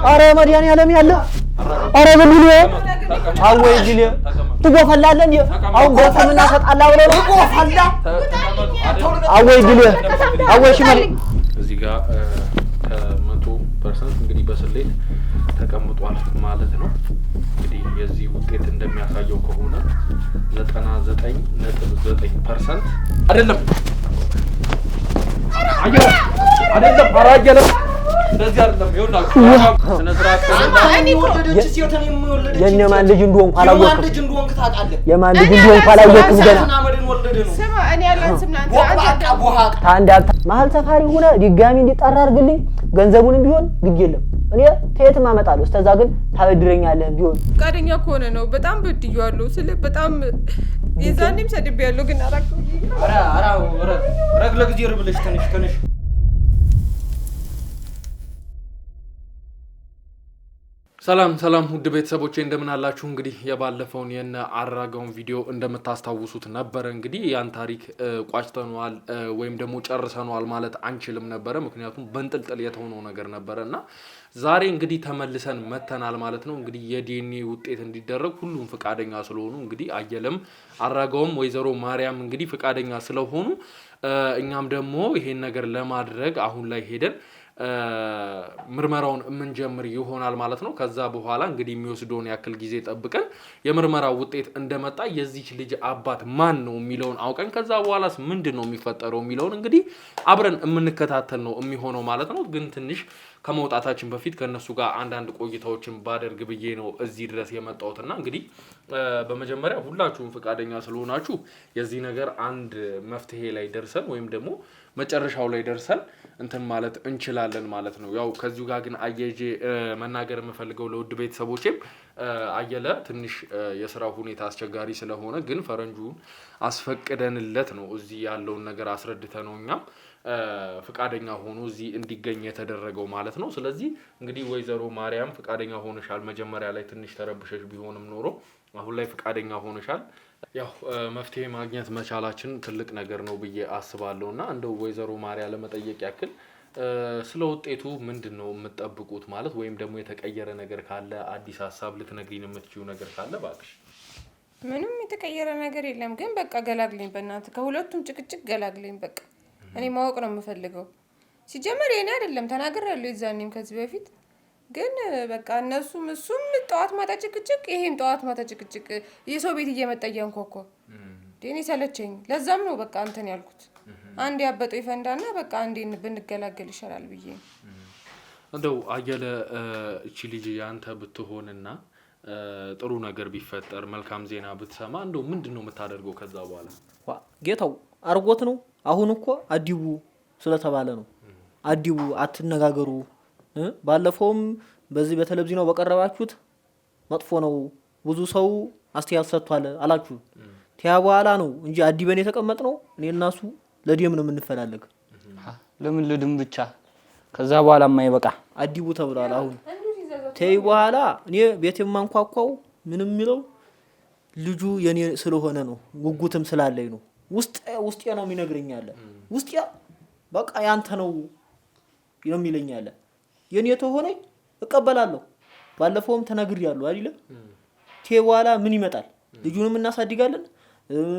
ኧረ መድኃኒዓለም ያለ ኧረ በሉኝ አወይ ጅል ትጎፈላለህ እንዴ አሁን በሰምና ሰጣላ ብለው ነው ጎፈላ አወይ ጅል አወይ ሽመል እዚህ ጋር 100% እንግዲህ በስሌት ተቀምጧል ማለት ነው እንግዲህ የዚህ ውጤት እንደሚያሳየው ከሆነ 99.9% አይደለም አይደለም አራጀለ እንደዚህ አይደለም ይኸውላችሁ ስነ ስርዓት የማን ልጅ እንደሆንኩ አላወቅኩም የማን ልጅ እንደሆንኩ አላወቅኩም ገና ስማ እኔ ያላንስም ናንተ ታንዳ ማህል ሰፋሪ ሆነ ድጋሚ እንዲጣራ አርግልኝ ገንዘቡንም ቢሆን ግድ የለም እኔ ተየትም አመጣለሁ እስከዛ ግን ታበድረኛለህ ቢሆን ጋደኛ ከሆነ ነው በጣም በድዩአለሁ ስለ በጣም የዛኔም ሰድቤያለሁ ግን አራኩ አራ ረግለ ጊዜ ርብልሽ ተነሽ ሰላም ውድ ቤተሰቦቼ እንደምን አላችሁ እንግዲህ የባለፈውን የነ አራጋውን ቪዲዮ እንደምታስታውሱት ነበር እንግዲህ ያን ታሪክ ቋጭተናል ወይም ደግሞ ጨርሰናል ማለት አንችልም ነበር ምክንያቱም በእንጥልጥል የተሆነው ነገር ነበርና ዛሬ እንግዲህ ተመልሰን መተናል ማለት ነው እንግዲህ የዲኤንኤ ውጤት እንዲደረግ ሁሉም ፍቃደኛ ስለሆኑ እንግዲህ አየለም አራጋውም ወይዘሮ ማርያም እንግዲህ ፍቃደኛ ስለሆኑ እኛም ደግሞ ይሄን ነገር ለማድረግ አሁን ላይ ሄደን ምርመራውን እንጀምር ይሆናል ማለት ነው ከዛ በኋላ እንግዲህ የሚወስደውን ያክል ጊዜ ጠብቀን የምርመራው ውጤት እንደመጣ የዚህ ልጅ አባት ማን ነው የሚለውን አውቀን ከዛ በኋላስ ምንድነው የሚፈጠረው የሚለውን እንግዲህ አብረን እንከታተል ነው የሚሆነው ማለት ነው ግን ትንሽ ከመውጣታችን በፊት ከነሱ ጋር አንዳንድ ቆይታዎችን ባደርግ ብዬ ነው እዚህ ድረስ የመጣሁትና እንግዲህ በመጀመሪያ ሁላችሁም ፍቃደኛ ስለሆናችሁ የዚህ ነገር አንድ መፍትሄ ላይ ደርሰን ወይም ደግሞ መጨረሻው ላይ ደርሰን እንትን ማለት እንችላለን ማለት ነው ያው ከዚሁ ጋር ግን አየጄ መናገር የምፈልገው ለውድ ቤተሰቦቼም አየለ ትንሽ የሥራው ሁኔታ አስቸጋሪ ስለሆነ ግን ፈረንጁን አስፈቅደንለት ነው እዚህ ያለውን ነገር አስረድተነውኛም ፍቃደኛ ሆኖ እዚህ እንዲገኝ የተደረገው ማለት ነው ስለዚህ እንግዲህ ወይዘሮ ማርያም ፍቃደኛ ሆነሻል መጀመሪያ ላይ ትንሽ ተረብሸሽ ቢሆንም ኖሮ አሁን ላይ ፍቃደኛ ሆነሻል ያው መፍትሄ ማግኘት መቻላችን ትልቅ ነገር ነው ብዬ አስባለሁና እንደው ወይዘሮ ማርያም ለመጠየቅ ያክል ስለ ውጤቱ ምንድነው የምትጠብቁት ማለት ወይም ደግሞ የተቀየረ ነገር ካለ አዲስ ሐሳብ ልትነግሪን የምትችይው ነገር ካለ ባክሽ ምንም የተቀየረ ነገር የለም ግን በቃ ገላግለኝ በእናንተ ከሁለቱም ጭቅጭቅ ገላግለኝ በቃ እኔ ማወቅ ነው የምፈልገው ሲጀመር የኔ አይደለም ተናግሬያለሁ የዛኔም ከዚህ በፊት ግን በቃ እነሱም እሱም ጧት ማታ ጭቅጭቅ ይሄም ጧት ማታ ጭቅጭቅ የሰው ቤት እየመጣ ያንኳኳ ዴኔ ሰለቸኝ ለዛም ነው በቃ አንተን ያልኩት አንዴ ያበጠው ይፈንዳና በቃ አንዴ ብንገላገል ይሻላል ብዬ እንደው አየለ እቺ ልጅ ያንተ ብትሆንና ጥሩ ነገር ቢፈጠር መልካም ዜና ብትሰማ እንደው ምንድነው የምታደርገው ከዛ በኋላ ጌታው አርጎት ነው አሁን እኮ አዲቡ ስለተባለ ነው አዲቡ አትነጋገሩ ባለፈውም በዚህ በቴሌቪዥን በቀረባችሁት መጥፎ ነው ብዙ ሰው አስተያየት ሰጥቷል አላችሁ ተያዋላ ነው እንጂ አዲበን የተቀመጥነው እኔናሱ ለዲም ነው የምንፈላለግ ለምን ለድም ብቻ ከዛ በኋላ ማይበቃ አዲቡ ተብሏል አሁን ተይ በኋላ እኔ ቤቴም ማንኳኳው ምንም የሚለው ልጁ የኔ ስለሆነ ነው ጉጉትም ስላለኝ ነው ውስጥ ነው የሚነግረኛል ውስጥ በቃ ያንተ ነው የሚለኛል የኔ ተሆነኝ እቀበላለሁ ባለፈውም ተናግሬያለሁ አይደል ተይዋላ ምን ይመጣል ልጁንም እናሳድጋለን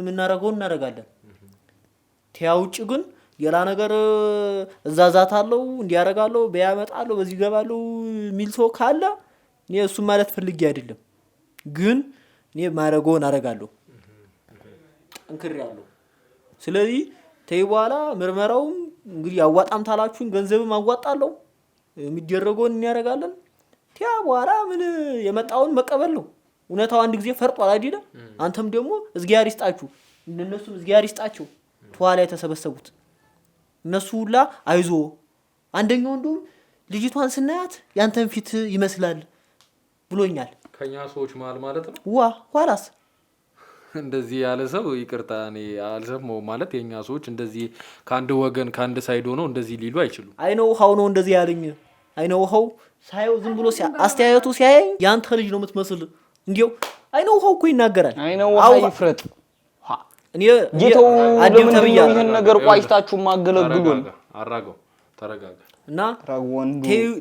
ምናረጋው እናረጋለን ተያውጭ ግን የላ ነገር እዛዛታለው እንዲያረጋለው በያመጣለው በዚህ ገባለው ሚል ሰው ካለ እኔ እሱ ማለት ፈልጌ አይደለም ግን እኔ ማረጋውን አረጋለሁ ጠንክሬያለሁ ስለዚህ ተይዋላ ምርመራው እንግዲህ ያዋጣም ታላችሁን ገንዘብም አዋጣለሁ የሚደረገውን እናረጋለን ተያዋላ ምን የመጣውን መቀበል ነው እውነታው አንድ ጊዜ ፈርጧል አይደል አንተም ደግሞ እግዚአብሔር ይስጣችሁ እነሱም እግዚአብሔር ይስጣቸው ተዋላ የተሰበሰቡት እነሱ ሁላ አይዞ አንደኛው እንደው ልጅቷን ስናያት ያንተን ፊት ይመስላል ብሎኛል ከኛ ሰዎች ማለት ነው ኋላስ እንደዚህ ያለ ሰው ይቅርታ እኔ አልሰማው ማለት የኛ ሰዎች እንደዚህ ካንድ ወገን ካንድ ሳይድ ሆነው እንደዚህ ሊሉ አይችሉም አይነው ሀው ነው እንደዚህ ያለኝ አይነው ሀው ሳይው ዝም ብሎ አስተያየቱ ሲያየኝ ያንተ ልጅ ነው የምትመስል እንዴው አይነው ሀው እኮ ይናገራል አይነው ሀው ይፍረጥ እኔ ጌታው ለምን ይሄን ነገር ቋይታችሁ ማገለግሉን አራጋው ተረጋጋ እና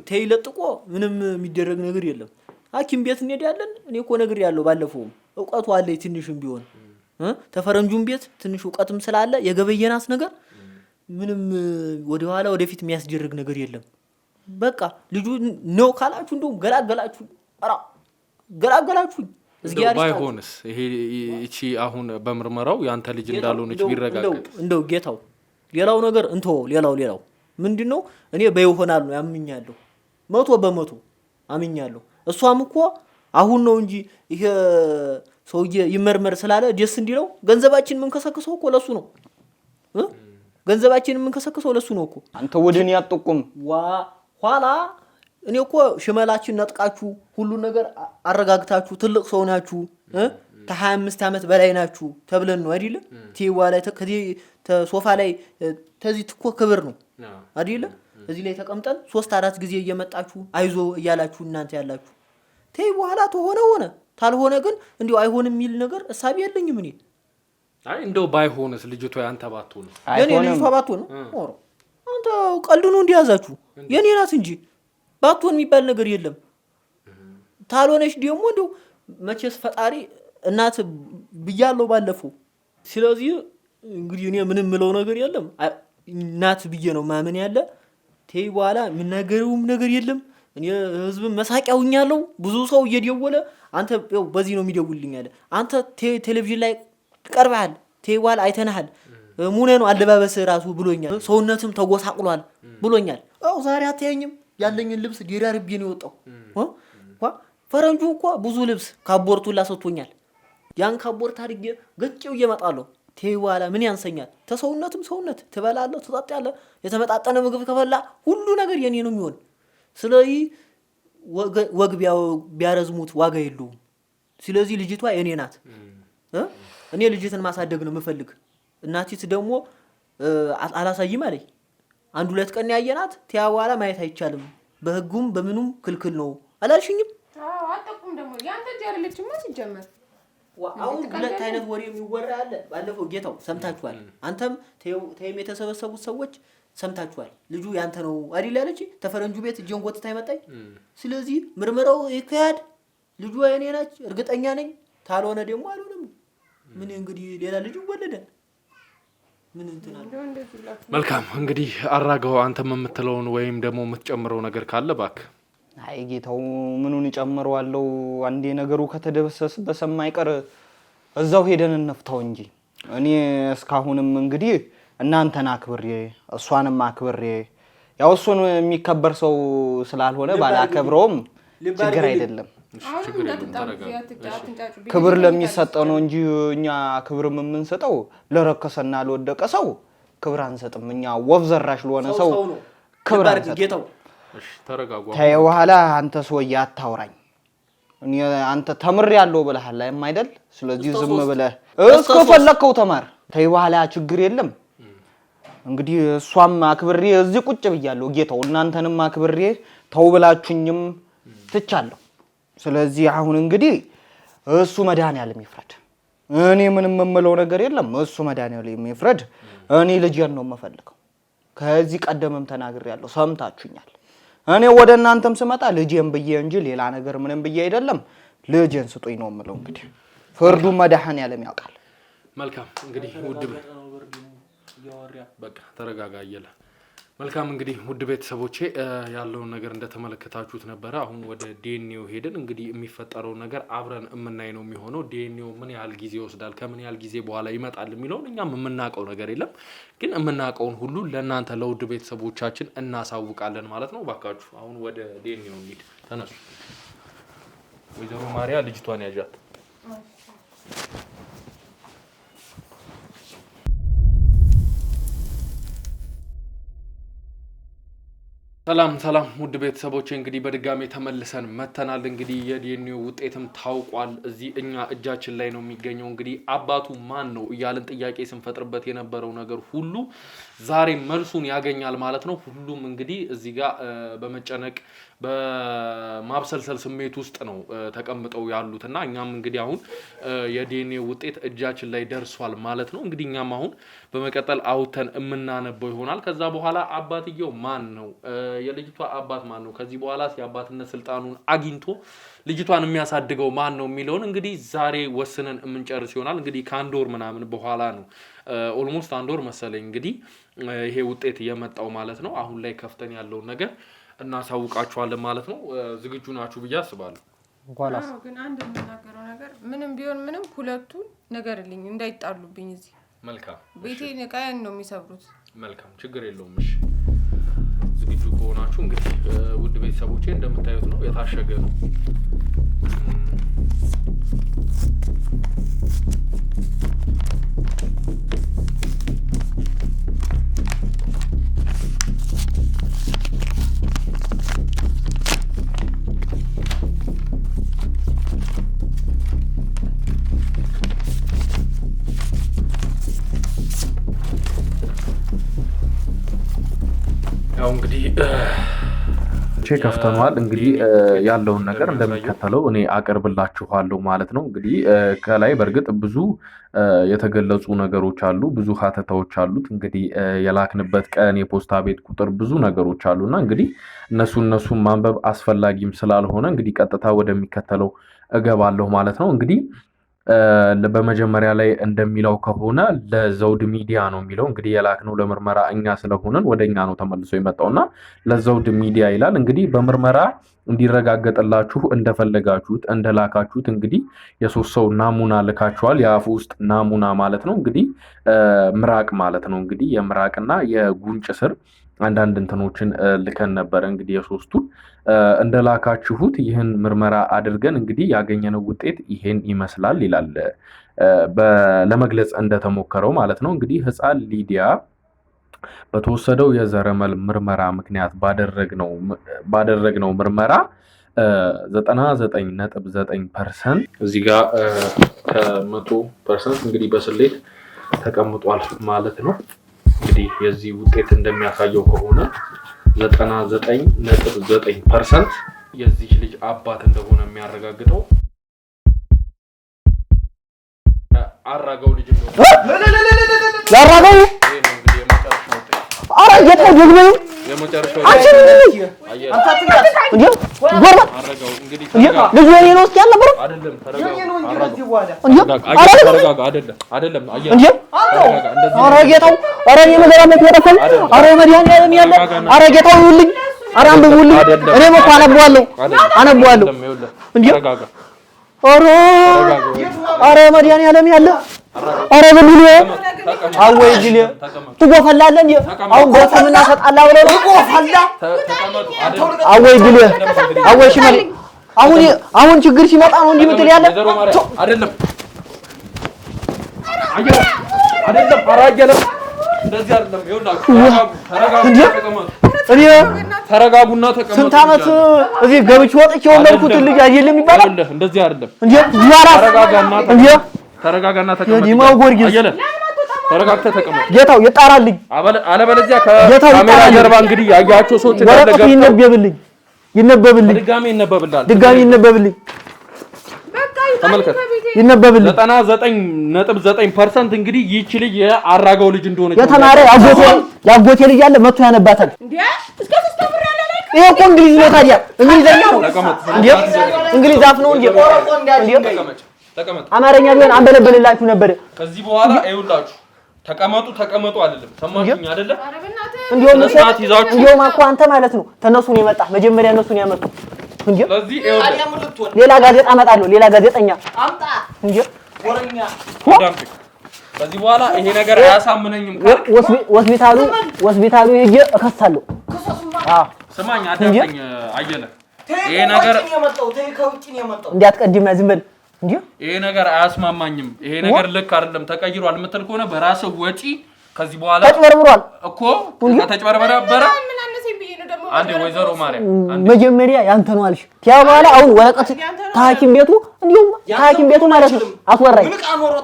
ተይ ለጥቆ ምንም የሚደረግ ነገር የለም። ሐኪም ቤት እንሄዳለን። እኔ እኮ ነገር ያለው ባለፈው እውቀቱ አለኝ ትንሽም ቢሆን ተፈረንጁም ቤት ትንሽ እውቀትም ስላለ የገበየናስ ነገር ምንም ወደ ኋላ ወደፊት የሚያስደርግ ነገር የለም። በቃ ልጁ ነው ካላችሁ እንደው ገላገላችሁ ባይሆንስ ይሄ እቺ አሁን በምርመራው ያንተ ልጅ እንዳልሆነች ቢረጋገጥ እንደው ጌታው ሌላው ነገር ሌላው ምንድነው እኔ በይሆናል ነው ያምኛለሁ 100% አምኛለሁ። እሷም እኮ አሁን ነው እንጂ ይሄ ሰውዬ ይመርመር ስላለ ደስ እንዲለው ገንዘባችን ምን ከሰከሰው እኮ ለሱ ነው ገንዘባችን ምን ከሰከሰው ለሱ ነው እኮ። አንተ ወደኔ አጥቁም ኋላ እኔ እኮ ሽመላችን ነጥቃችሁ ሁሉ ነገር አረጋግታችሁ ትልቅ ሰው ናችሁ ከ25 ዓመት በላይ ናችሁ ተብለን ነው አይደል? ቲዋ ላይ ሶፋ ላይ ተዚህ እኮ ክብር ነው አይደል? እዚህ ላይ ተቀምጠን 3-4 ጊዜ እየመጣችሁ አይዞ እያላችሁ እናንተ ያላችሁ ተይ በኋላ ሆነ ታልሆነ ግን እንዴው አይሆንም የሚል ነገር እሳቢ የለኝም እኔ። አይ እንደው ባይሆንስ ልጅቷ ያንተ ባትሆን የኔ ልጅቷ ባትሆን ኦሮ አንተ ቀልድ ነው እንዲያዛችሁ የኔ ናት እንጂ ባትሆን የሚባል ነገር የለም። ታልሆነሽ ደግሞ እንደው መቼስ ፈጣሪ እናት ብያለሁ ባለፈው። ስለዚህ እንግዲህ እኔ ምንም ምለው ነገር የለም እናት ብዬ ነው ማመን ያለ። ተይ በኋላ ምናገሩም ነገር የለም። እኔ ህዝብ መሳቂያውኛለሁ። ብዙ ሰው እየደወለ አንተ በዚህ ነው የሚደውልልኝ አለ። አንተ ቴሌቪዥን ላይ ቀርበሃል ተይ በኋላ አይተናል ሙነ ነው አለባበስ ራሱ ብሎኛል። ሰውነትም ተጎሳቅሏል ብሎኛል። ዛሬ አትያኝም ያለኝን ልብስ ዲራርቤ ነው የወጣው። ፈረንጁ እኮ ብዙ ልብስ ካቦርቱላ ሰጥቶኛል። ያን ካቦርት አድርጌ ገጭው እየመጣለሁ። ተይ በኋላ ምን ያንሰኛል? ተሰውነትም ሰውነት ትበላለህ ትጠጣለህ። የተመጣጠነ ምግብ ከፈላ ሁሉ ነገር የኔ ነው የሚሆን። ስለዚህ ወግ ቢያረዝሙት ዋጋ የለውም። ስለዚህ ልጅቷ የኔ ናት። እኔ ልጅትን ማሳደግ ነው የምፈልግ። እናቲት ደግሞ አላሳይም አለኝ። 1-2 ቀን ያየናት ተያ በኋላ ማየት አይቻልም በህጉም በምኑም ክልክል ነው አላልሽኝም? አጣቁም ደግሞ ያንተ ጃርለችማ ሲጀመር አሁን ሁለት አይነት ወሬ የሚወራ አለ። ባለፈው ጌታው ሰምታችኋል። አንተም ተይም የተሰበሰቡት ሰዎች ሰምታችኋል። ልጁ ያንተ ነው አይደል ያለች ተፈረንጁ ቤት እጄን ጎትታ ይመጣኝ። ስለዚህ ምርመራው ይካሄድ። ልጁ የኔ ናች እርግጠኛ ነኝ። ታልሆነ ደግሞ አልሆነም። ምን እንግዲህ ሌላ ልጅ ወለደ ምን እንትናል። መልካም እንግዲህ አራጋው አንተም የምትለውን ወይም ደግሞ የምትጨምረው ነገር ካለ ባክ። አይ ጌታው ምኑን ይጨምረዋለው? አንዴ ነገሩ ከተደበሰሰ በሰማይቀር እዛው ሄደን እንፍታው እንጂ እኔ እስካሁንም እንግዲህ እናንተና አክብሬ እሷንም አክብሬ ያው እሱን የሚከበር ሰው ስላልሆነ ባላከብረውም ችግር አይደለም። ክብር ለሚሰጠው ነው እንጂ እኛ ክብርም የምንሰጠው ለረከሰና ለወደቀ ሰው ክብር አንሰጥም። እኛ ወፍ ዘራሽ ለሆነ ሰው ክብር አንሰጥም። እሺ ተረጋጉ። ተይ በኋላ አንተ ሰውዬ አታውራኝ። እኔ አንተ ተምሬያለሁ ብለሃል አይደል? ስለዚህ ዝም ብለህ እስከፈለከው ተማር። ተይ በኋላ ችግር የለም። እንግዲህ እሷም አክብሬ እዚህ ቁጭ ብያለሁ ጌታው። እናንተንም አክብሬ ተው ብላችሁኝም ትቻለሁ። ስለዚህ አሁን እንግዲህ እሱ መድኃኒዓለም ይፍረድ። እኔ ምንም የምለው ነገር የለም። እሱ መድኃኒዓለም ይፍረድ። እኔ ልጄን ነው የምፈልገው። ከዚህ ቀደምም ተናግሬያለሁ ሰምታችሁኛል። እኔ ወደ እናንተም ስመጣ ልጄን ብዬ እንጂ ሌላ ነገር ምንም ብዬ አይደለም። ልጄን ስጡኝ ነው የምለው። እንግዲህ ፍርዱ መድኃኒዓለም ያውቃል። መልካም እንግዲህ ውድ በቃ ተረጋጋ እያለ መልካም እንግዲህ ውድ ቤተሰቦቼ ያለውን ነገር እንደተመለከታችሁት ነበር። አሁን ወደ ዲኤንኤው ሄደን እንግዲህ የሚፈጠረው ነገር አብረን የምናይ ነው የሚሆነው። ዲኤንኤው ምን ያህል ጊዜ ይወስዳል፣ ከምን ያህል ጊዜ በኋላ ይመጣል የሚለውን እኛም የምናውቀው ነገር የለም። ግን የምናውቀውን ሁሉ ለእናንተ ለውድ ቤተሰቦቻችን እናሳውቃለን ማለት ነው። ባካችሁ አሁን ወደ ዲኤንኤው እንሂድ። ተነሱ። ወይዘሮ ማርያ ልጅቷን ያዣት። ሰላም ውድ ቤተሰቦቼ እንግዲህ በድጋሚ ተመልሰን መተናል። እንግዲህ የዲኤንኤው ውጤትም ታውቋል። እዚህ እኛ እጃችን ላይ ነው የሚገኘው። እንግዲህ አባቱ ማን ነው እያልን ጥያቄ ስንፈጥርበት የነበረው ነገር ሁሉ ዛሬ መልሱን ያገኛል ማለት ነው። ሁሉም እንግዲህ እዚህ ጋር በመጨነቅ በማብሰልሰል ስሜት ውስጥ ነው ተቀምጠው ያሉትና እኛም እንግዲህ አሁን የዲኤንኤው ውጤት እጃችን ላይ ደርሷል ማለት ነው። እንግዲህ እኛም አሁን በመቀጠል አውተን የምናነበው ይሆናል። ከዛ በኋላ አባትየው ማን ነው የልጅቷ አባት ማን ነው ከዚህ በኋላስ የአባትነት ስልጣኑን አግኝቶ ልጅቷን የሚያሳድገው ማን ነው የሚለውን እንግዲህ ዛሬ ወስነን የምንጨርስ ይሆናል እንግዲህ ከአንድ ወር ምናምን በኋላ ነው ኦልሞስት አንድ ወር መሰለኝ እንግዲህ ይሄ ውጤት የመጣው ማለት ነው አሁን ላይ ከፍተን ያለው ነገር እናሳውቃችኋለን ማለት ነው ዝግጁ ናችሁ ብዬ አስባለሁ ጓላስ ግን አንድ የምናገረው ነገር ምንም ቢሆን ምንም ሁለቱ ነገርልኝ እንዳይጣሉብኝ እዚህ መልካም ቤቴን ቃያን ነው የሚሰብሩት መልካም ችግር የለውም እሺ ዝግጁ ከሆናችሁ እንግዲህ ውድ ቤተሰቦቼ እንደምታዩት ነው የታሸገ ነው እንግዲህ ከፍተናል እንግዲህ ያለውን ነገር እንደሚከተለው እኔ አቀርብላችኋለሁ ማለት ነው እንግዲህ ከላይ በርግጥ ብዙ የተገለጹ ነገሮች አሉ ብዙ ሀተታዎች አሉት እንግዲህ የላክንበት ቀን የፖስታ ቤት ቁጥር ብዙ ነገሮች አሉና እንግዲህ እነሱን ማንበብ አስፈላጊም ስላልሆነ እንግዲህ ቀጥታ ወደሚከተለው እገባለሁ ማለት ነው እንግዲህ በመጀመሪያ ላይ እንደሚለው ከሆነ ለዘውድ ሚዲያ ነው የሚለው እንግዲህ የላክነው ለምርመራ እኛ ስለሆነን ወደኛ ነው ተመልሶ የመጣውና ለዘውድ ሚዲያ ይላል እንግዲህ በምርመራ እንዲረጋገጥላችሁ እንደፈለጋችሁት እንደላካችሁት እንግዲህ የሶስት ሰው ናሙና ልካችኋል የአፍ ውስጥ ናሙና ማለት ነው እንግዲህ ምራቅ ማለት ነው እንግዲህ የምራቅና የጉንጭ ስር አንዳንድ እንትኖችን ልከን ነበር እንግዲህ የሶስቱን እንደላካችሁት ይህን ምርመራ አድርገን እንግዲህ ያገኘነው ውጤት ይሄን ይመስላል ይላል ለመግለጽ እንደተሞከረው ማለት ነው እንግዲህ ህፃን ሊዲያ በተወሰደው የዘረመል ምርመራ ምክንያት ባደረግነው ምርመራ 99.9% እዚህ ጋር ከ100% እንግዲህ በስሌት ተቀምጧል ማለት ነው እንግዲህ የዚህ ውጤት እንደሚያሳየው ከሆነ 99.9% የዚህ ልጅ አባት እንደሆነ የሚያረጋግጠው አራጋው ልጅ ነው ያራጋው አራ የታው ደግሞ የመጨረሻው አራጋው እንግዲህ ልጅ የኔ ነው እስኪ አልነበረ አይደለም አይደለም አራ ጌታው አራ የመገራመት ወደፈል አራ መድኃኒዓለም ያለ አራ ጌታው ይውልኝ አራ አንብቡልኝ እኔም እኮ አነብዋለሁ እንዴ አራ መድኃኒዓለም ያለ አራ በሉኝ አወይ ጅል ትጎፈላለህ እንዴ አሁን በተምና ሰጣላ ብለው ትጎፈላ አወይ ጅል አወይ ሽመል አሁን ችግር ሲመጣ ነው እንዲህ ምትል ያለ አይደለም አራጀለም እንደዚህ አይደለም ይኸውላችሁ ተረጋጉና ተቀመጡ ስንት ዓመት እዚህ ገብቼ ወጥቼ ወለድኩት ልጅ አይደለም ይባላል እንደዚህ አይደለም እንዴ ይዋራ ተረጋጋና ተቀመጥ ዲማው ጎርጊስ አየለ ተረጋግተህ ተቀመጥ ጌታው ይጣራልኝ አለበለዚያ ከካሜራ ጀርባ እንግዲህ ያያቸው ሰዎች ወረቀቱ ይነበብልኝ ድጋሚ ይነበብልኝ ተመልከት ይነበብልኝ 99.9% እንግዲህ ይቺ ልጅ የአራጋው ልጅ እንደሆነች የተማረ ያጎቴ ልጅ ያለ መጥቶ ያነባታል እንዴ እስከ ተስተምር ያለ ላይ ይሄ እኮ እንግሊዝ ነው ታዲያ እንግሊዘኛ ነው እንዴ እንግሊዝ አፍ ነው እንዴ ተቀመጥ አማርኛ ቢሆን አንበለበልላችሁ ነበር ከዚህ በኋላ አይውላችሁ ተቀመጡ አይደለም ሰማችሁኝ አይደለ እንዴው ማኮ አንተ ማለት ነው ተነሱ ነው የመጣ መጀመሪያ እነሱ ነው ያመጡ እንዴ ስለዚህ ሌላ ጋዜጣ አመጣለሁ ሌላ ጋዜጠኛ አምጣ እንዴ ወረኛ ከዚህ በኋላ ይሄ ነገር አያሳምነኝም ሆስፒታሉ ሄጄ እከሳለሁ ስማኝ አዳምጠኝ አየለ ይሄ ነገር ከውጪ ነው የመጣው እንዲያትቀድም ዝም በል እንዴ ይሄ ነገር አያስማማኝም ይሄ ነገር ልክ አይደለም ተቀይሯል የምትል ከሆነ በራስ ወጪ ከዚህ በኋላ ተጭበርብሯል እኮ ተጭበርበረ አንዴ ወይዘሮ ማርያም መጀመሪያ ያንተ ነው አልሽ ያ በኋላ አሁን ወረቀት ታኪም ቤቱ እንዲሁም ታኪም ቤቱ ማለት ነው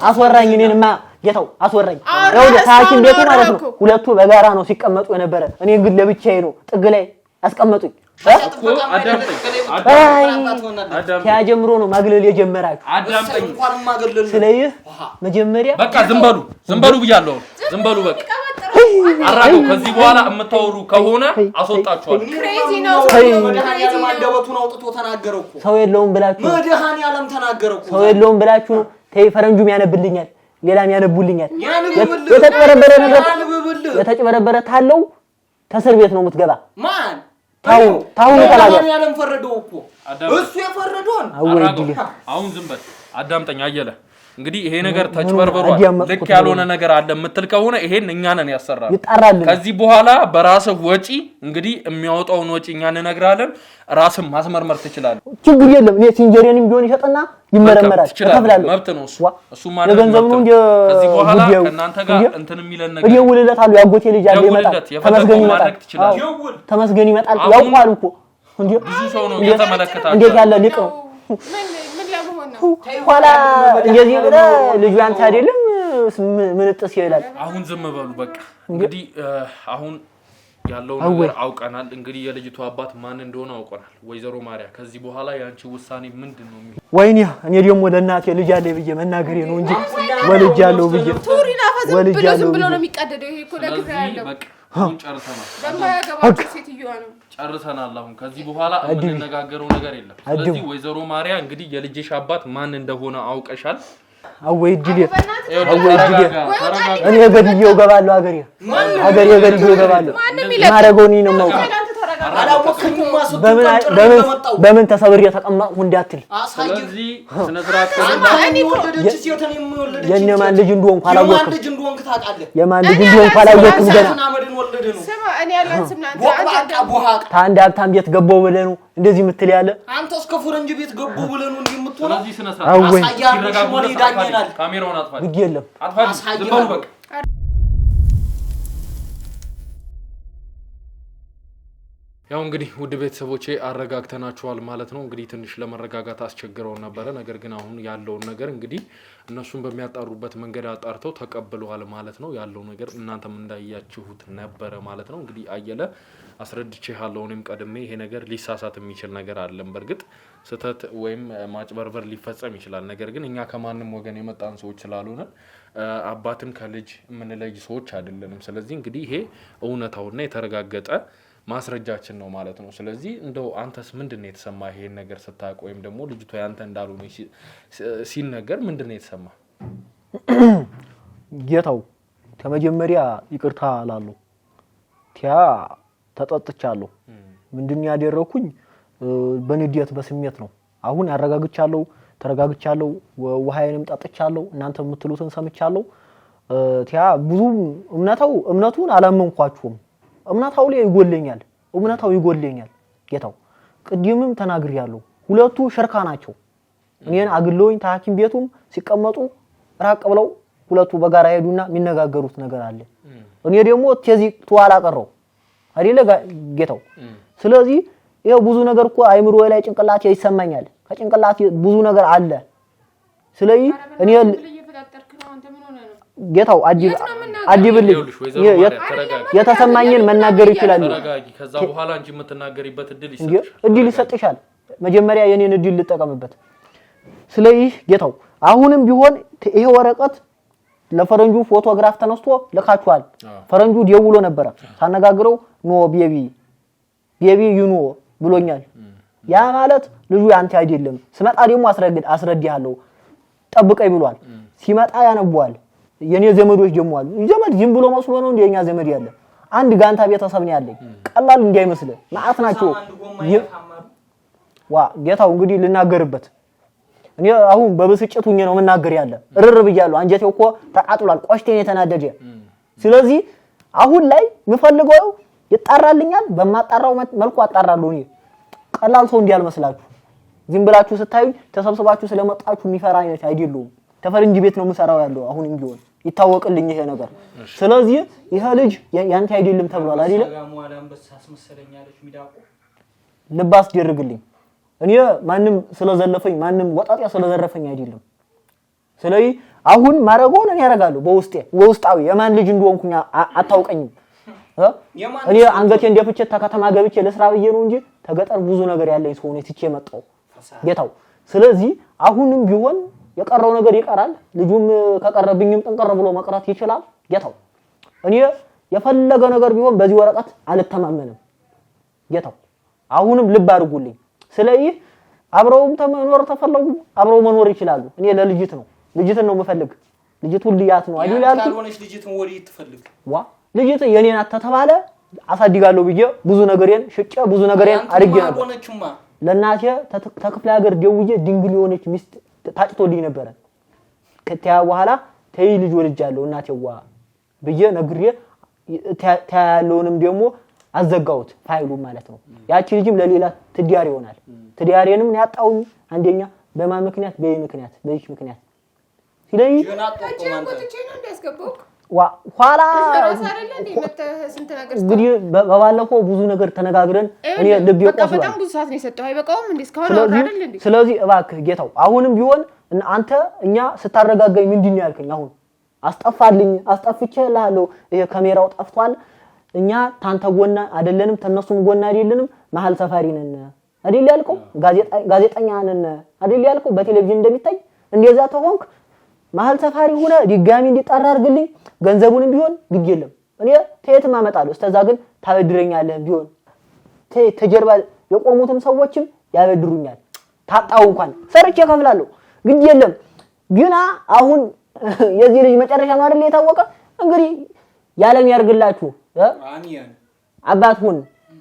አስወራኝ እኔንማ ጌታው አስወራኝ ያው ታኪም ቤቱ ማለት ነው ሁለቱ በጋራ ነው ሲቀመጡ የነበረ እኔ ግን ለብቻዬ ነው ጥግ ላይ አስቀመጡኝ ያ ጀምሮ ነው ማግለል የጀመራችሁ አዳምጠኝ ስለዚህ መጀመሪያ በቃ ዝም በሉ ብያለሁ ዝም በሉ በቃ አራገው ከዚህ በኋላ እምታወሩ ከሆነ አስወጣችኋል ክሬዚ ነው መድኃኒዓለም አንደበቱን አውጥቶ ተናገረው እኮ ሰው የለውም ብላችሁ መድኃኒዓለም ተናገረው እኮ ሰው የለውም ብላችሁ ተይ ፈረንጁም ያነብልኛል ሌላም ያነቡልኛል የተጨበረበረ ታለው ተስር ቤት ነው የምትገባ ማን ታው ተላጋ ያለም ፈረደው እኮ እሱ የፈረደውን አሁን ዝም በል አዳምጠኝ አየለ እንግዲህ ይሄ ነገር ተጭበርበሯል ልክ ያልሆነ ነገር አለ የምትል ከሆነ ይሄን እኛ ነን ያሰራል ከዚህ በኋላ በራስህ ወጪ እንግዲህ የሚያወጣውን ወጪ እኛ እንነግራለን ራስም ማስመርመር ትችላለህ ችግር የለም እኔ ሲንጀሪንም ቢሆን ይሸጥና ይመረመራል ተከፍላለሁ መብት ነው እሱ ማለት ገንዘብ ነው እንደ ከዚህ በኋላ ከናንተ ጋር እንትን የሚለን ነገር ይውልለታል ያጎቴ ልጅ አለ ይመጣል ተመስገን ይመጣል ያውቃል እኮ እንዴ ብዙ ሰው ነው እየተመለከታችሁ እንዴት ያለ ሊቅ ነው ኋላ እንደዚህ ብለ ልጁ አንተ አይደለም ምን ጥስ ይላል አሁን ዝም በሉ በቃ እንግዲህ አሁን ያለው ነገር አውቀናል እንግዲህ የልጅቱ አባት ማን እንደሆነ አውቀናል ወይዘሮ ማርያ ከዚህ በኋላ ያንቺ ውሳኔ ምንድነው ወይኔ እኔ ደግሞ ለእናቴ ልጅ አለ ብዬ መናገሬ ነው እንጂ ወልጅ ያለው ብዬ ቱሪና ፈዘም ብሎ ዝም ብሎ ነው የሚቀደደው ይሄ እኮ ለግራ ያለው በቃ አሁን ጨርሰናል በማያገባው ሴትየዋ ነው ጨርሰናል አሁን ከዚህ በኋላ የምንነጋገረው ነገር የለም ስለዚህ ወይዘሮ ማርያ እንግዲህ የልጅሽ አባት ማን እንደሆነ አውቀሻል አወይ ዲዲ እኔ ገድየው ገባለሁ ሀገሬ ገድየው ገባለሁ ማረጎኒ ነው ማውቀ በምን ተሰብር የተቀመጥኩ እንዳትል ስለዚህ ስነ ስርዓት የማን ልጅ እንደሆንኩ አላወቅም የማን ልጅ እንደሆንኩ አላወቅም ገና ስማ እኔ ያላንስምናንተ ታንድ ሀብታም ቤት ገባው ብለህ ነው እንደዚህ የምትል ያለ አንተ እስከ ፈረንጅ ቤት ገባው ብለህ ነው እንዴ የምትሆነው ስለዚህ ስነ ስርዓት ሲረጋጉ ይዳኛል ካሜራውን አጥፋ ግድ የለም አጥፋ ዝም በሉ በቃ ያው እንግዲህ ውድ ቤተሰቦቼ አረጋግተናችኋል ማለት ነው እንግዲህ ትንሽ ለመረጋጋት አስቸግረው ነበር ነገር ግን አሁን ያለው ነገር እንግዲህ እነሱን በሚያጣሩበት መንገድ አጣርተው ተቀበሉዋል ማለት ነው ያለው ነገር እናንተም እንዳያችሁት ነበር ማለት ነው እንግዲህ አየለ አስረድቼሃለሁ እኔም ቀድሜ ይሄ ነገር ሊሳሳት የሚችል ነገር አይደለም በርግጥ ስተት ወይም ማጭበርበር ሊፈጸም ይችላል ነገር ግን እኛ ከማንንም ወገን የመጣን ሰዎች ስላልሆነ አባትን ከልጅ የምንለይ ሰዎች አይደለንም ስለዚህ እንግዲህ ይሄ እውነታውና የተረጋገጠ ማስረጃችን ነው ማለት ነው ስለዚህ እንደው አንተስ ምንድነው የተሰማ ይሄን ነገር ስታውቅ ወይም ደግሞ ልጅቷ ያንተ እንዳልሆነ ሲነገር ምንድነው የተሰማ ጌታው ከመጀመሪያ ይቅርታ አላለሁ ቲያ ተጠጥቻለሁ ምንድነው ያደረኩኝ በንዴት በስሜት ነው አሁን ያረጋግቻለሁ ተረጋግቻለሁ ውሃዬንም ጠጥቻለሁ እናንተ የምትሉትን ሰምቻለሁ ቲያ ብዙ እምነቱን አላመንኳችሁም እምነታው ላይ ይጎለኛል ጌታው ቅድምም ተናግሬያለሁ ሁለቱ ሽርካ ናቸው እኔን አግሎኝ ታኪም ቤቱም ሲቀመጡ ራቅ ብለው ሁለቱ በጋራ ሄዱና የሚነጋገሩት ነገር አለ እኔ ደግሞ ተዚ ተዋላ ቀረው አይደለ ጌታው ስለዚህ ይሄው ብዙ ነገር እኮ አይምሮ ላይ ጭንቅላቴ ይሰማኛል ከጭንቅላቴ ብዙ ነገር አለ ስለዚህ እኔ ጌታው አዲብልኝ የተሰማኝን መናገር ይችላል ከዛ በኋላ እንጂ የምትናገሪበት እድል ይሰጥሻል መጀመሪያ የኔን እድል ልጠቀምበት ስለዚህ ጌታው አሁንም ቢሆን ይሄ ወረቀት ለፈረንጁ ፎቶግራፍ ተነስቶ ለካቹዋል ፈረንጁ ደውሎ ነበር ሳነጋግረው ኖ ቤቢ ዩ ኖ ብሎኛል ያ ማለት ልጁ ያንተ አይደለም ስመጣ ደግሞ አስረድሃለሁ ጠብቀኝ ብሏል ሲመጣ ያነቧል የኔ ዘመዶች ደግሞ አሉ ዘመድ ዝም ብሎ መስሎ ነው እንደኛ ዘመድ ያለ አንድ ጋንታ ቤተሰብ ነው ያለኝ ቀላል እንዳይመስል ማአት ናቸው ዋ ጌታው እንግዲህ ልናገርበት እኔ አሁን በብስጭት ሆኜ ነው መናገር ያለ እርር ብያለሁ አንጀቴ እኮ ተቃጥሏል ቆሽቴን የተናደደ ስለዚህ አሁን ላይ ምፈልገው ይጣራልኛል በማጣራው መልኩ አጣራለሁ እኔ ቀላል ሰው እንዲያልመስላችሁ ዝም ብላችሁ ስታዩ ተሰብስባችሁ ስለመጣችሁ የሚፈራ አይነት አይደሉም ተፈረንጅ ቤት ነው መሰራው ያለው አሁን እንዲሆን ይታወቅልኝ ይሄ ነገር ስለዚህ ይሄ ልጅ ያንተ አይደለም ተብሏል አይደለ ልባስ ደርግልኝ እኔ ማንንም ስለዘለፈኝ ማንንም ወጣጣ ስለዘረፈኝ አይደለም ስለዚህ አሁን ማረጎን እኔ ያረጋለሁ በውስጣዊ የማን ልጅ እንደሆንኩኝ አታውቀኝም እኔ አንገቴ እንደፍቼ ተከተማ ገብቼ ለስራ ብዬ ነው እንጂ ተገጠር ብዙ ነገር ያለኝ ሰው ነው ትቼ መጣው ጌታው ስለዚህ አሁንም ቢሆን የቀረው ነገር ይቀራል ልጁም ከቀረብኝም ጥንቀር ብሎ መቅራት ይችላል ጌታው እኔ የፈለገ ነገር ቢሆን በዚህ ወረቀት አልተማመንም ጌታው አሁንም ልብ አድርጉልኝ ስለዚህ አብረውም ተመኖር ተፈለጉ አብረው መኖር ይችላሉ እኔ ልጅትን ነው የምፈልግ ልጅቱ ልያት ነው አይደል ያልኩ ካልሆነች ልጅትን ወዲህ ትፈልግ ዋ ልጅት የኔን አተተባለ አሳድጋለሁ ብዬ ብዙ ነገሬን ሽጬ ብዙ ነገሬን አድርጌ ነበር ለናቴ ተክፍለ ሀገር ደውዬ ድንግል የሆነች ሚስት ታጭቶልኝ ነበር ከቲያ በኋላ ተይ ልጅ ወልጃለሁ እናቴዋ ብዬ ነግሬ ታያለውንም ደግሞ አዘጋውት ፋይሉ ማለት ነው ያቺ ልጅም ለሌላ ትዲያር ይሆናል ትዲያሬንም ያጣውኝ አንደኛ በማን ምክንያት በይሽ ምክንያት ስለዚህ ኋላ እንግዲህ በባለፈው ብዙ ነገር ተነጋግረን እኔ ልብ ይቆስላል በጣም ብዙ ሰዓት ነው የሰጠው አይበቃውም እንዴ እስካሁን አይደል እንዴ ስለዚህ እባክህ ጌታው አሁንም ቢሆን አንተ እኛ ስታረጋጋኝ ምንድነው ያልከኝ አሁን አስጠፍቼልሃለሁ ይሄ ካሜራው ጠፍቷል እኛ ታንተ ጎና አይደለንም ተነሱም ጎና አይደለንም መሃል ሰፋሪ ነን አይደል ያልከው ጋዜጠኛ ነን አይደል ያልከው በቴሌቪዥን እንደሚታይ እንደዛ ተሆንክ መሃል ሰፋሪ ሆነ ድጋሚ እንዲጣራ አድርግልኝ ገንዘቡንም ቢሆን ግድ የለም እኔ ተየት ማመጣለሁ እስከዛ ግን ታበድረኛለህ ቢሆን ተጀርባ የቆሙትም ሰዎችም ያበድሩኛል ታጣው እንኳን ሰርቼ ከፍላለሁ ግድ የለም ግና አሁን የዚህ ልጅ መጨረሻ ነው አይደል የታወቀ እንግዲህ ያለም ያርግላችሁ አሚን አባት ሁን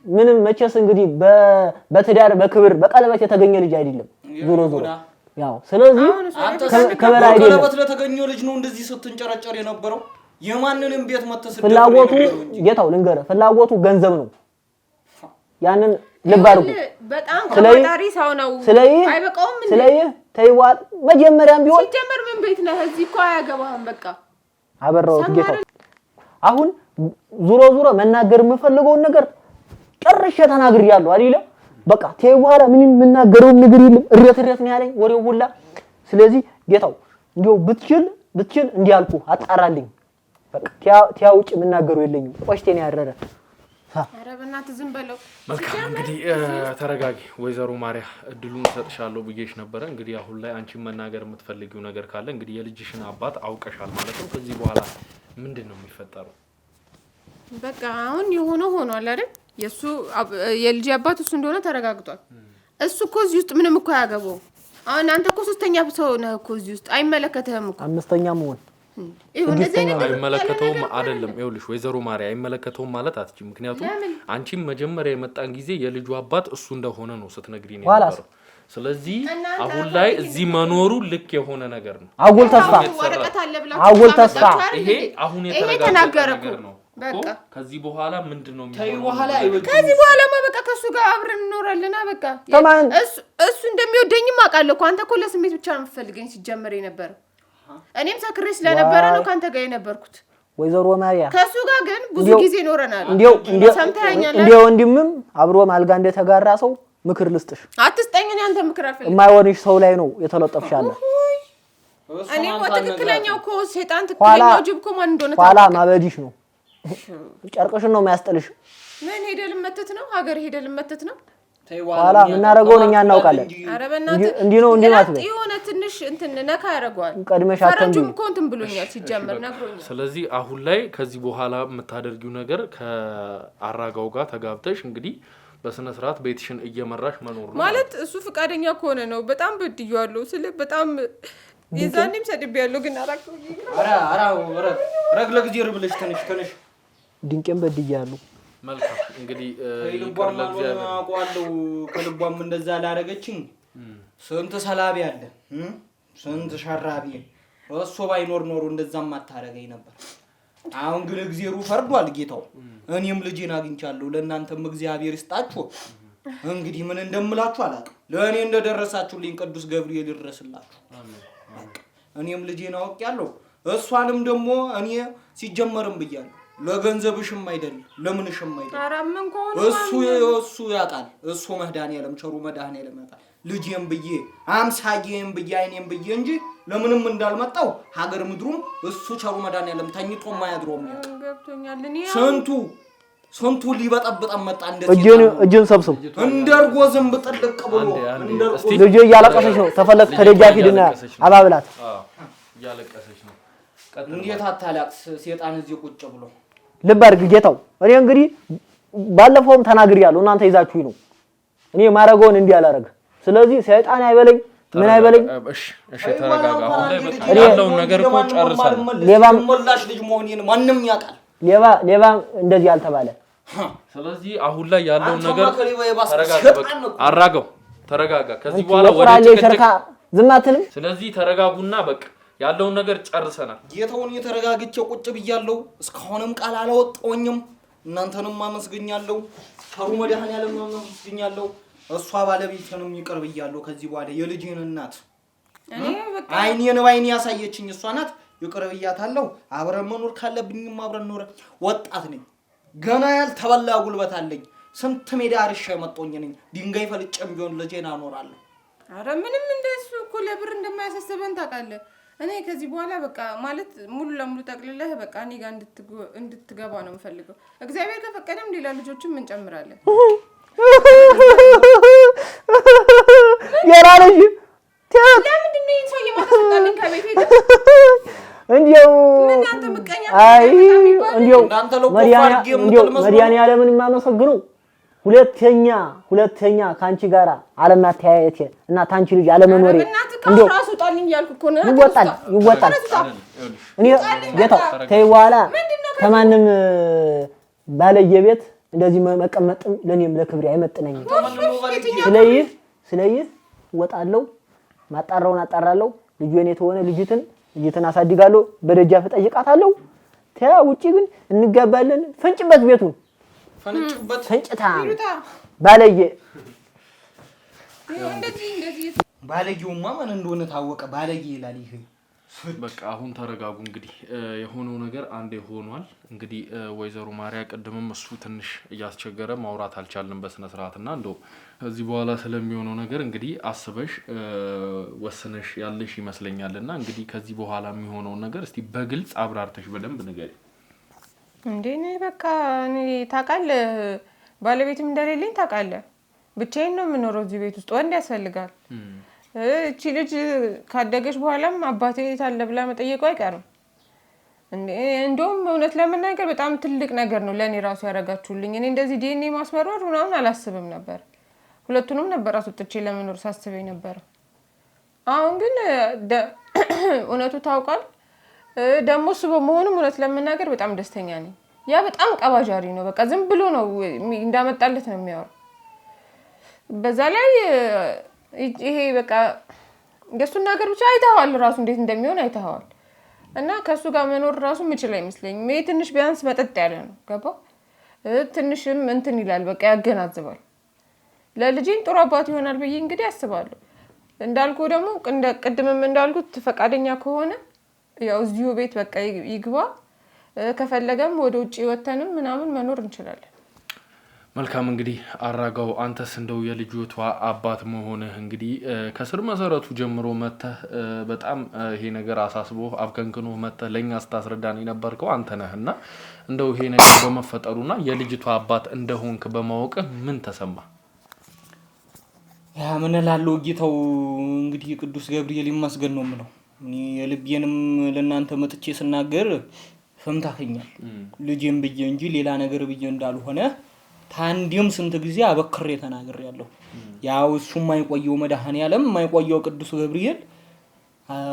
ምንም መቸስ እንግዲህ በትዳር በክብር በቀለበት የተገኘ ልጅ አይደለም ዞሮ ያው ስለዚህ ከበላ አይደለም ቀለበት ለተገኘው ልጅ ነው እንደዚህ ስትንጨረጨር የነበረው የማንንም ቤት መተሰደብ ፍላጎቱ ጌታው ልንገረ ፍላጎቱ ገንዘብ ነው ያንን ልብ አድርጉ በጣም ከማጣሪ ሰው ነው አይበቃውም እንዴ ስለዚህ ተይዋል መጀመሪያም ቢሆን ሲጀመር ምን ቤት ነው እዚህ እኮ አያገባህም በቃ አበራው ጌታው አሁን ዙሮ መናገር የምፈልገው ነገር ጨርሼ ተናግሬያለሁ አይደል በቃ ተይዋላ ምንም መናገረው ነገር የለም እረትረት ነው ያለኝ ወሬው ሁላ ስለዚህ ጌታው እንዲው ብትችል እንዲያልኩ አጣራልኝ በቃ ቲያውጭ መናገሩ የለኝም ቆሽቴን ያረረ አረ በእናትህ ዝም በለው መልካም እንግዲህ ተረጋጊ ወይዘሮ ማርያ እድሉን ሰጥሻለሁ ብዬሽ ነበር እንግዲህ አሁን ላይ አንቺ መናገር የምትፈልጊው ነገር ካለ እንግዲህ የልጅሽን አባት አውቀሻል ማለት ነው ከዚህ በኋላ ምንድነው የሚፈጠረው በቃ አሁን የሆነው ሆኗል አይደል የሱ የልጅ አባት እሱ እንደሆነ ተረጋግጧል እሱ እኮ እዚህ ውስጥ ምንም እኮ ያገባው አሁን አንተ እኮ ሶስተኛ ሰው ነህ እኮ እዚህ ውስጥ አይመለከተህም እኮ አምስተኛ መሆን አይመለከተውም አይደለም ይኸውልሽ ወይዘሮ ማርያ አይመለከተውም ማለት አትችልም ምክንያቱም አንቺም መጀመሪያ የመጣን ጊዜ የልጁ አባት እሱ እንደሆነ ነው ስትነግሪኝ ነበር ስለዚህ አሁን ላይ እዚህ መኖሩ ልክ የሆነ ነገር ነው አጉል ተስፋ ይሄ አሁን የተረጋገጠ ነገር ነው በቃ ከዚህ በኋላ ምንድነው ከዚህ በኋላማ በቃ ከሱ ጋር አብረን እንኖራለና በቃ እሱ እንደሚወደኝም አውቃለሁ እኮ አንተ እኮ ለስሜት ብቻ ነው የምትፈልገኝ ሲጀመር ነበር እኔም ሰክሬ ስለነበረ ነው ካንተ ጋር የነበርኩት ወይዘሮ ማርያ ከሱ ጋር ግን ብዙ ጊዜ ኖረናል እንዴው ወንድምም አብሮ ማልጋ እንደተጋራ ሰው ምክር ልስጥሽ አትስጠኝ እኔ አንተ ምክር አልፈልግም የማይወንሽ ሰው ላይ ነው የተለጠፍሻለ እኔ እኮ ትክክለኛው እኮ ሰይጣን ትክክለኛው ጅብ እኮ ማን እንደሆነ ኋላ ማበዲሽ ነው ጨርቅሽን ነው የሚያስጠልሽ ምን ሄደል መተት ነው ሀገር ሄደል መተት ነው ኋላ ምን አደረገው እኛ እናውቃለን እንዴ ነው አትበይ የሆነ ትንሽ እንትን ነካ ያረጋዋል ቀድመሽ ፈረንጁም እኮ እንትን ብሎኛል ሲጀመር ነግሮኛል ስለዚህ አሁን ላይ ከዚህ በኋላ የምታደርጊው ነገር ከአራጋው ጋር ተጋብተሽ እንግዲህ በስነ ስርዓት ቤትሽን እየመራሽ መኖር ነው ማለት እሱ ፍቃደኛ ከሆነ ነው በጣም በድያለሁ ስለ በጣም የዛኔም ሰድቤያለሁ ግን አራጋው አራ ረግለግ ዚር ብለሽ ተነሽ ድንቄም በድያለሁ መልካም እንግዲህ ይልባም አቋለው ከልቧም እንደዛ ላረገችኝ ስንት ሰላቢ አለ ስንት ሸራቢ እሱ ባይኖር ኖሮ እንደዛም አታረገኝ ነበር አሁን ግን እግዚአብሔር ፈርዷል ጌታው እኔም ልጄን አግኝቻለሁ ለእናንተም እግዚአብሔር ይስጣችሁ እንግዲህ ምን እንደምላችሁ አላውቅም ለእኔ እንደደረሳችሁልኝ ቅዱስ ገብርኤል ይድረስላችሁ እኔም ልጄን አውቄያለሁ እሷንም ደግሞ እኔ ሲጀመርም ብያለሁ ለገንዘብሽም አይደል ለምንሽም አይደል አራምን ኮን እሱ ያውቃል እሱ መድኃኒዓለም ቸሩ መድኃኒዓለም ያውቃል ልጄም ብዬ አምሳዬም ብዬ አይኔም ብዬ እንጂ ለምንም እንዳልመጣው ሀገር ምድሩም እሱ ቸሩ መድኃኒዓለም ተኝቶ ማያድሮም ገብቶኛል እኔ ስንቱ ሊበጠብጠን መጣ እንደዚህ እጅን ሰብስብ እንደርጎ ዝም ብጥልቅ ብሎ ልጅ እያለቀሰች ነው ተፈለክ ተደጃፊ ድና አባብላት እያለቀሰች ነው እንዴት አታላቅስ ሰይጣን እዚህ ቁጭ ብሎ ልብ አድርግ ጌታው። እኔ እንግዲህ ባለፈውም ተናግሬያለሁ እናንተ ይዛችሁኝ ነው እኔ ማረገውን እንዲህ አላረግ። ስለዚህ ሰይጣን አይበለኝ ምን አይበለኝ። እሺ ተረጋጋ። አሁን ላይ በቃ ያለውን ነገር እኮ ጨርሰን ሌባም ሞላሽ ልጅ መሆኔን ማንንም ያውቃል። ሌባ እንደዚህ አልተባለ። ስለዚህ አሁን ላይ ያለውን ነገር ተረጋጋ። ከዚህ በኋላ ወደ ጭቅጭቅ ዝም አትልም። ስለዚህ ተረጋጉና በቃ ያለውን ነገር ጨርሰናል። ጌታውን የተረጋግቼ ቁጭ ብያለሁ። እስካሁንም ቃል አላወጣሁኝም። እናንተንም አመስግኛለሁ። ቸሩ መድኃኔዓለም አመስግኛለሁ። እሷ ባለቤቴንም ይቅር ብያለሁ። ከዚህ በኋላ የልጄን እናት አይኔን ባይኔ ያሳየችኝ እሷ ናት። ይቅር ብያታለሁ። አብረን መኖር ካለብኝም አብረን ኖር። ወጣት ነኝ ገና ያልተበላ ጉልበት አለኝ። ስንት ሜዳ አርሻ መጣሁኝ ነኝ። ድንጋይ ፈልጬም ቢሆን ልጄን አኖራለሁ። አረ ምንም እንደሱ እኮ ለብር እንደማያሳስበን ታውቃለህ። እኔ ከዚህ በኋላ በቃ ማለት ሙሉ ለሙሉ ጠቅልለህ በቃ እኔ ጋር እንድትገባ ነው የምፈልገው። እግዚአብሔር ከፈቀደም ሌላ ልጆችም እንጨምራለን። የራለሽ ለምንድን ነው ሰው የማታስወጣልኝ ከቤት ሄደ? እንዲያው አይ እንዲያው መድኃኔዓለምን የማመሰግነው ሁለተኛ ካንቺ ጋራ አለማተያየቴ እና ታንቺ ልጅ አለመኖሬ እንዴው ራሱ ጣልኝ ያልኩ እኮ ነው። ይወጣል። እኔ ጌታው ተይ በኋላ ከማንም ባለየቤት እንደዚህ መቀመጥም ለኔም ለክብሬ አይመጥነኝም። ስለዚህ ወጣለሁ፣ ማጣራውን አጣራለሁ። ልጅ የኔ ተሆነ ልጅትን አሳድጋለሁ፣ በደጃፍ ጠይቃታለሁ። ተያ ውጪ ግን እንጋባለን። ፈንጭበት ቤቱን ፈንጭታ ባለየ ባለየውማ ማን እንደሆነ ታወቀ። ባለየ ይላል ይሄ። በቃ አሁን ተረጋጉ። እንግዲህ የሆነው ነገር አንዴ ሆኗል። እንግዲህ ወይዘሮ ማርያ ቀድመም እሱ ትንሽ እያስቸገረ ማውራት አልቻልንም በስነ ስርዓትና እንደው ከዚህ በኋላ ስለሚሆነው ነገር እንግዲህ አስበሽ ወስነሽ ያለሽ ይመስለኛልና እንግዲህ ከዚህ በኋላ የሚሆነው ነገር እስቲ በግልጽ አብራርተሽ በደንብ ንገሪ። እንዴ ነኝ በቃ እኔ ታውቃለህ፣ ባለቤትም እንደሌለኝ ታውቃለህ። ብቻዬን ነው የምኖረው እዚህ ቤት ውስጥ። ወንድ ያስፈልጋል። እቺ ልጅ ካደገች በኋላም አባቴ ታለ ብላ መጠየቁ አይቀርም። እንደውም እውነት ለመናገር በጣም ትልቅ ነገር ነው ለኔ ራሱ ያረጋችሁልኝ። እኔ እንደዚህ ዲኤንኤ ማስመርመር ምናምን አላስብም ነበር። ሁለቱንም ነበር አስወጥቼ ለመኖር ሳስበኝ ነበር። አሁን ግን እውነቱ ታውቃል። ደግሞ እሱ በመሆኑም እውነት ለመናገር በጣም ደስተኛ ነኝ። ያ በጣም ቀባጃሪ ነው። በቃ ዝም ብሎ ነው እንዳመጣለት ነው የሚያወራው። በዛ ላይ ይሄ በቃ የሱን ነገር ብቻ አይተዋል፣ ራሱ እንዴት እንደሚሆን አይተዋል። እና ከሱ ጋር መኖር ራሱ ምችል አይመስለኝም። ይሄ ትንሽ ቢያንስ መጠጥ ያለ ነው ገባ። ትንሽም እንትን ይላል፣ በቃ ያገናዝባል። ለልጄን ጥሩ አባት ይሆናል ብዬ እንግዲህ አስባለሁ። እንዳልኩ ደግሞ ቅድምም እንዳልኩት ፈቃደኛ ከሆነ ያው እዚሁ ቤት በቃ ይግባ። ከፈለገም ወደ ውጪ ወተንም ምናምን መኖር እንችላለን። መልካም እንግዲህ አራጋው አንተስ እንደው የልጆቷ አባት መሆንህ እንግዲህ ከስር መሰረቱ ጀምሮ መተህ በጣም ይሄ ነገር አሳስቦ አብከንክኖ መተህ ለኛ ስታስረዳን የነበርከው አንተ ነህና እንደው ይሄ ነገር በመፈጠሩና የልጅቷ አባት እንደሆንክ በማወቅ ምን ተሰማ? ያ ምን ላለው ጌታው እንግዲህ ቅዱስ ገብርኤል ይመስገን ነው የምለው። እኔ የልቤንም ለናንተ መጥቼ ስናገር ሰምታኸኛል። ልጄም ብዬ እንጂ ሌላ ነገር ብዬ እንዳልሆነ ታንዲም ስንት ጊዜ አበክሬ ተናግሬያለሁ። ያው እሱ የማይቆየው መድኃኔዓለም የማይቆየው ቅዱስ ገብርኤል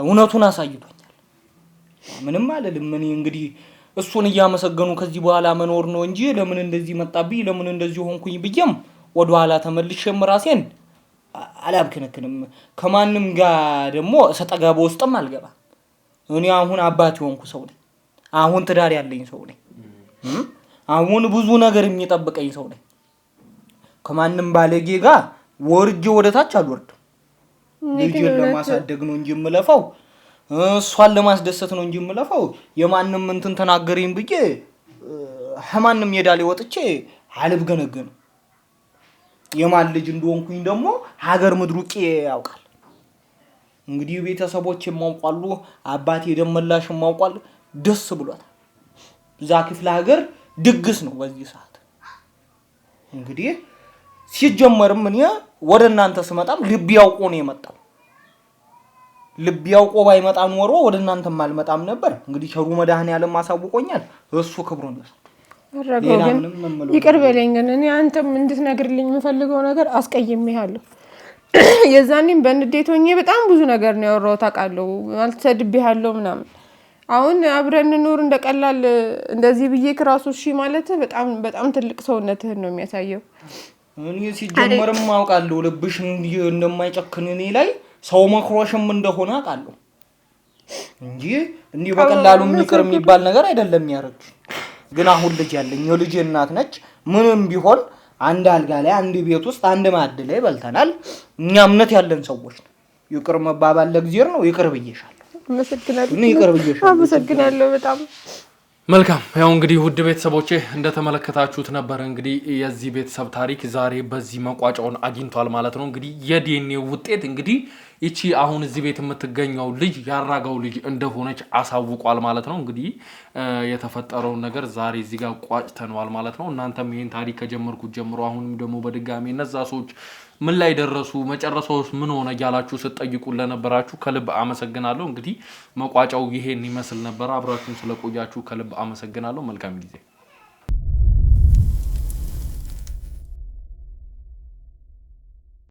እውነቱን አሳይቶኛል። ምንም አልልም። እኔ እንግዲህ እሱን እያመሰገኑ ከዚህ በኋላ መኖር ነው እንጂ ለምን እንደዚህ መጣብኝ ለምን እንደዚህ ሆንኩኝ ብዬም ወደ ኋላ ተመልሼም ራሴን አላብከነክንም። ከማንም ጋር ደግሞ ሰጠጋባ ውስጥም አልገባም። እኔ አሁን አባት ሆንኩ ሰው ነኝ። አሁን ትዳር ያለኝ ሰው ነኝ። አሁን ብዙ ነገር የሚጠብቀኝ ሰው ነኝ። ከማንም ባለጌ ጋር ወርጄ ወደታች አልወርድም። ልጄን ለማሳደግ ነው እንጂ የምለፋው፣ እሷን ለማስደሰት ነው እንጂ የምለፋው። የማንም እንትን ተናገረኝ ብዬ ማንም ሜዳ ላይ ወጥቼ አልብገነገንም። የማን ልጅ እንደሆንኩኝ ደግሞ ሀገር ምድሩቄ ያውቃል። እንግዲህ ቤተሰቦች የማውቃሉ፣ አባቴ ደመላሽ የማውቃል። ደስ ብሏታል። እዛ ክፍለ ሀገር ድግስ ነው በዚህ ሰዓት። እንግዲህ ሲጀመርም እኔ ወደ እናንተ ስመጣም ልብ ያውቆ ነው የመጣው። ልብ ያውቆ ባይመጣ ኖሮ ወደ እናንተም አልመጣም ነበር። እንግዲህ ቸሩ መድኃኔዓለም አሳውቆኛል። እሱ ክብሩን ይስጥ። ሌላ ምንም ይቅር በለኝ ግን እኔ አንተም እንድትነግርልኝ የምፈልገው ነገር አስቀይሜሃለሁ የዛኔም በንዴት ሆኜ በጣም ብዙ ነገር ነው ያወራሁት አውቃለሁ ማለት ሰድቤሃለሁ ምናምን አሁን አብረን ኑር እንደቀላል እንደዚህ ብዬ ክራሱ እሺ ማለት በጣም በጣም ትልቅ ሰውነትህን ነው የሚያሳየው እኔ ሲጀመርም አውቃለሁ ልብሽ እንደማይጨክን እኔ ላይ ሰው መክሮሽም እንደሆነ አውቃለሁ እንጂ እንዲህ በቀላሉ የሚቀር የሚባል ነገር አይደለም ያረክሽ ግን አሁን ልጅ ያለኝ የልጅ እናት ነች ምንም ቢሆን አንድ አልጋ ላይ አንድ ቤት ውስጥ አንድ ማዕድ ላይ በልተናል እኛ እምነት ያለን ሰዎች ነው ይቅር መባባል ለግዚር ነው ይቅር ብዬሻለሁ አመሰግናለሁ በጣም መልካም ያው እንግዲህ ውድ ቤተሰቦቼ እንደተመለከታችሁት ነበር እንግዲህ የዚህ ቤተሰብ ታሪክ ዛሬ በዚህ መቋጫውን አግኝቷል ማለት ነው እንግዲህ የዲኤንኤ ውጤት እንግዲህ እቺ አሁን እዚህ ቤት የምትገኘው ልጅ ያራጋው ልጅ እንደሆነች አሳውቋል ማለት ነው እንግዲህ የተፈጠረው ነገር ዛሬ እዚህ ጋር ቋጭተናል ማለት ነው እናንተም ይሄን ታሪክ ከጀመርኩት ጀምሮ አሁንም ደግሞ በድጋሚ እነዛ ሰዎች ምን ላይ ደረሱ መጨረሻውስ ምን ሆነ ያላችሁ ስትጠይቁ ለነበራችሁ ከልብ አመሰግናለሁ እንግዲህ መቋጫው ይሄን ይመስል ነበር አብራችሁን ስለቆያችሁ ከልብ አመሰግናለሁ መልካም ጊዜ